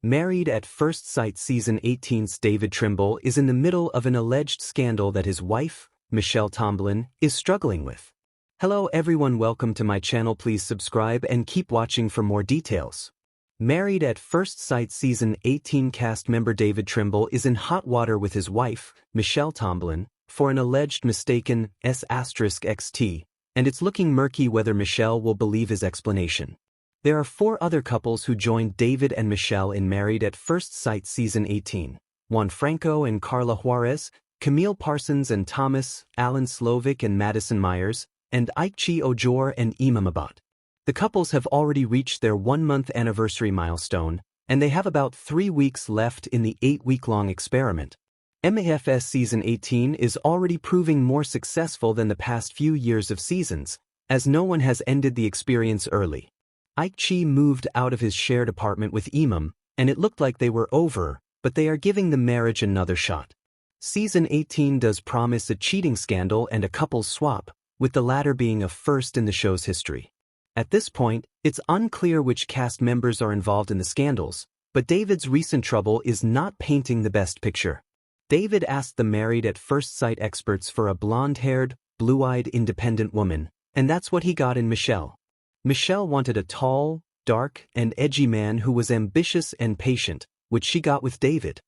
Married at First Sight Season 18's David Trimble is in the middle of an alleged scandal that his wife, Michelle Tomblin, is struggling with. Hello everyone, welcome to my channel. Please subscribe and keep watching for more details. Married at First Sight Season 18 cast member David Trimble is in hot water with his wife, Michelle Tomblin, for an alleged mistaken AHSOKA, and it's looking murky whether Michelle will believe his explanation. There are 4 other couples who joined David and Michelle in Married at First Sight Season 18. Juan Franco and Carla Juarez, Camille Parsons and Thomas, Alan Slovic and Madison Myers, and Aichi Ojor and Imam Abad. The couples have already reached their 1-month anniversary milestone, and they have about 3 weeks left in the 8-week-long experiment. MAFS Season 18 is already proving more successful than the past few years of seasons, as no one has ended the experience early. Aichi moved out of his shared apartment with Imam, and it looked like they were over, but they are giving the marriage another shot. Season 18 does promise a cheating scandal and a couples swap, with the latter being a first in the show's history. At this point, it's unclear which cast members are involved in the scandals, but David's recent trouble is not painting the best picture. David asked the Married at First Sight experts for a blonde-haired, blue-eyed independent woman, and that's what he got in Michelle. Michelle wanted a tall, dark, and edgy man who was ambitious and patient, which she got with David.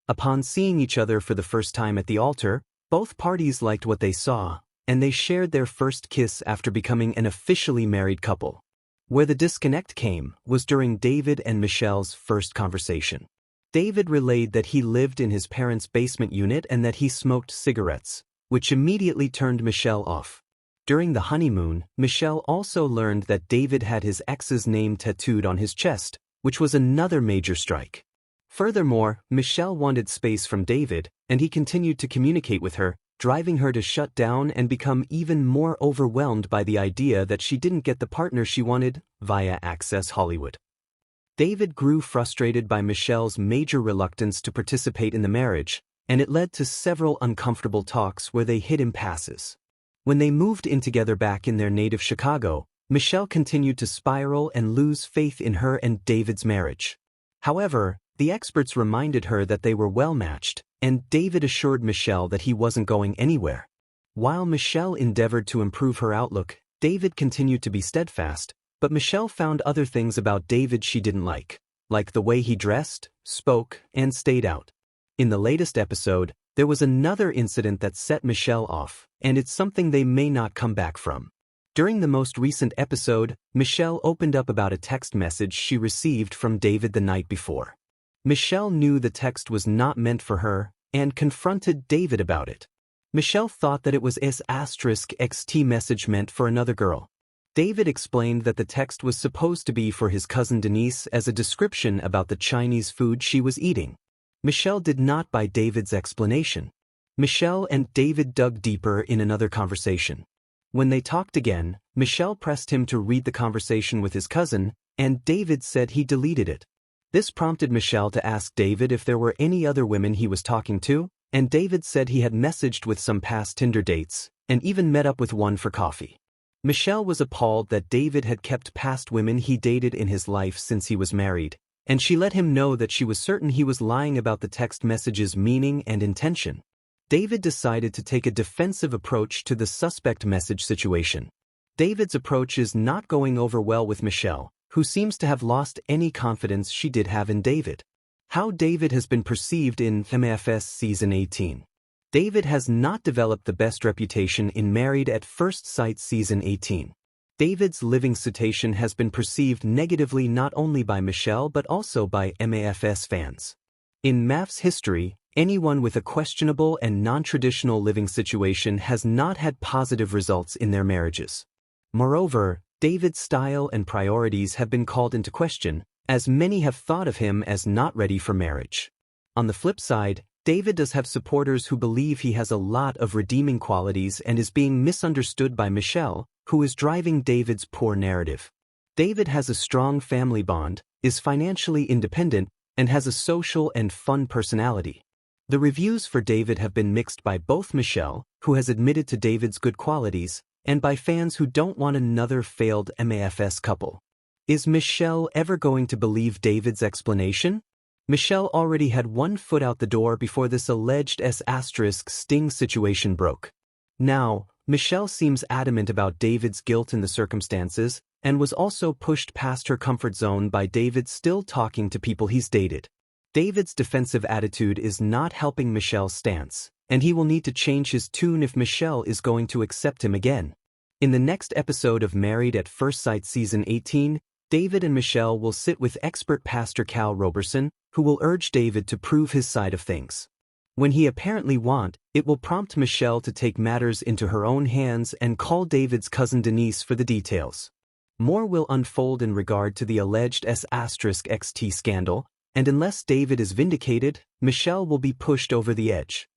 Upon seeing each other for the first time at the altar, both parties liked what they saw, and they shared their first kiss after becoming an officially married couple. Where the disconnect came was during David and Michelle's first conversation. David relayed that he lived in his parents' basement unit and that he smoked cigarettes, which immediately turned Michelle off. During the honeymoon, Michelle also learned that David had his ex's name tattooed on his chest, which was another major strike. Furthermore, Michelle wanted space from David, and he continued to communicate with her, driving her to shut down and become even more overwhelmed by the idea that she didn't get the partner she wanted via Access Hollywood. David grew frustrated by Michelle's major reluctance to participate in the marriage, and it led to several uncomfortable talks where they hit impasses. When they moved in together back in their native Chicago, Michelle continued to spiral and lose faith in her and David's marriage. However, the experts reminded her that they were well-matched, and David assured Michelle that he wasn't going anywhere. While Michelle endeavored to improve her outlook, David continued to be steadfast, but Michelle found other things about David she didn't like the way he dressed, spoke, and stayed out. In the latest episode, there was another incident that set Michelle off, and it's something they may not come back from. During the most recent episode, Michelle opened up about a text message she received from David the night before. Michelle knew the text was not meant for her, and confronted David about it. Michelle thought that it was AHSOKA message meant for another girl. David explained that the text was supposed to be for his cousin Denise as a description about the Chinese food she was eating. Michelle did not buy David's explanation. Michelle and David dug deeper in another conversation. When they talked again, Michelle pressed him to read the conversation with his cousin, and David said he deleted it. This prompted Michelle to ask David if there were any other women he was talking to, and David said he had messaged with some past Tinder dates, and even met up with one for coffee. Michelle was appalled that David had kept past women he dated in his life since he was married, and she let him know that she was certain he was lying about the text message's meaning and intention. David decided to take a defensive approach to the suspect message situation. David's approach is not going over well with Michelle, who seems to have lost any confidence she did have in David. How David has been perceived in MAFS Season 18. David has not developed the best reputation in Married at First Sight Season 18. David's living situation has been perceived negatively not only by Michelle but also by MAFS fans. In MAF's history, anyone with a questionable and non-traditional living situation has not had positive results in their marriages. Moreover, David's style and priorities have been called into question, as many have thought of him as not ready for marriage. On the flip side, David does have supporters who believe he has a lot of redeeming qualities and is being misunderstood by Michelle, who is driving David's poor narrative. David has a strong family bond, is financially independent, and has a social and fun personality. The reviews for David have been mixed by both Michelle, who has admitted to David's good qualities, and by fans who don't want another failed MAFS couple. Is Michelle ever going to believe David's explanation? Michelle already had one foot out the door before this alleged sting situation broke. Now, Michelle seems adamant about David's guilt in the circumstances, and was also pushed past her comfort zone by David still talking to people he's dated. David's defensive attitude is not helping Michelle's stance, and he will need to change his tune if Michelle is going to accept him again. In the next episode of Married at First Sight Season 18, David and Michelle will sit with expert Pastor Cal Roberson, who will urge David to prove his side of things. When he apparently won't, it will prompt Michelle to take matters into her own hands and call David's cousin Denise for the details. More will unfold in regard to the alleged *XT scandal, and unless David is vindicated, Michelle will be pushed over the edge.